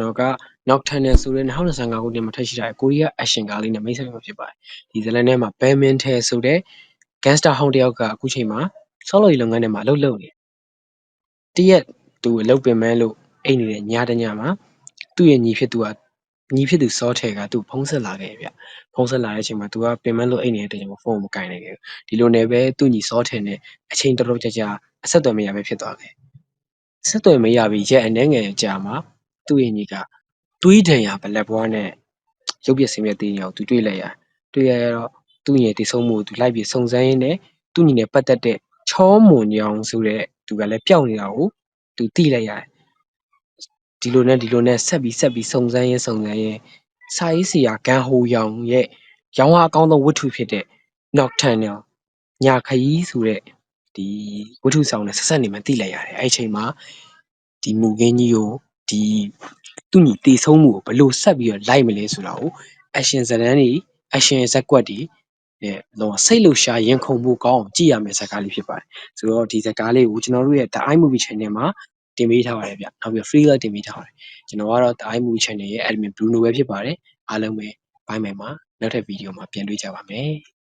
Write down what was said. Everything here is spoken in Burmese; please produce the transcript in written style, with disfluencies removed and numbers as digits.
နော်က Nocturnal ဆိုတဲ့2025 ခုနှစ်မှာထွက်ရှိလာတဲ့ကိုရီးယား action ကားလေးနဲ့မိတ်ဆက်မှာဖြစ်ပါတယ်။ဒီဇာတ်လမ်းထဲမှာ Baemin-tae ဆိုတဲ့ gangster ဟောင်းတစ်ယောက်ကအခုချိန်မှာဆောက်လုပ်ရေးလုပ်ငန်းထဲမှာအလုပ်လုပ်နေတယ်။တစ်ရက်သူအလုပ်ပင်ပန်းလို့အိပ်နေတဲ့ညတစ်ညမှာသူ့ရဲ့ညီဖြစ်သူစောထဲကသူ့ကိုဖုန်းဆက်လာခဲ့တယ်ဗျ။ဖုန်းဆက်လာတဲ့အချိန်မှာသူကပင်ပန်းလို့အိပ်နေတဲ့အတွက်ကြောင့်ဖုန်းကိုမကိုင်နိုင်ခဲ့ဘူး။ဒီလိုနဲ့ပဲသူ့ညီစောထဲနဲ့အချိန်တော်တော်ကြာအဆက်အသွယ်မရဘဲဖြစ်သွားခဲ့တယ်။အဆက်အသွယ်မရပြီးရက်အနည်းငယ်အကြာမှာသူ့ရဲ့ညီကသွေးဒဏ်ရာဘလက်ဘွားနဲ့ရုပ်ပျက်ဆင်းပျက်သေနေတာကိုသူတွေ့လိုက်ရတယ်။တွေ့ရတော့သူ့ညီရဲ့သေဆုံးမှုကိုသူလိုက်ပြီးစုံစမ်းရင်းနဲ့သူ့ညီနဲ့ပတ်သက်တဲ့ချောမွန်ညောင်ဆိုတဲ့သူကလည်းပျောက်နေတာကိုသူသိလိုက်ရတယ်။ဒီလိုနဲ့ဆက်ပြီးစုံစမ်းရင်းစာရေးဆရာဂန်ဟိုယောင်ရဲ့ရောင်းအားအကောင်းဆုံးဝတ္ထုဖြစ်တဲ့ Nocturnal ညခရီးဆိုတဲ့ဒီဝတ္ထုဆောင်နဲ့ဆက်စပ်နေမှန်းသိလိုက်ရတယ်။အဲ့ဒီအချိန်မှာဒီမူခင်းကြီးကိုသူ့ညီသေဆုံးမှုကိုဘယ်လိုဆက်ပြီးတော့လိုက်မလဲဆိုတာကို action ဇာတ်လမ်းတွေ action ဇာတ်ကွက်တွေစိတ်လှုပ်ရှားရင်ခုန်ဖို့ကောင်းအောင်ကြည့်ရမယ့်ဇာတ်ကားလေးဖြစ်ပါတယ်။ဆိုတော့ဒီဇာတ်ကားလေးကိုကျွန်တော်တို့ရဲ့ The Eye Movie Channel မှာတင်ပေးထားပါတယ်ဗျ။နောက်ပြီး free လည်းတင်ပေးထားပါတယ်။ကျွန်တော်ကတော့ The Eye Movie Channel ရဲ့ admin Bruno ပဲဖြစ်ပါတယ်။အားလုံးပဲ bye bye မှာနောက်ထပ်ဗီဒီယိုမှာပြန်တွေ့ကြပါမယ်။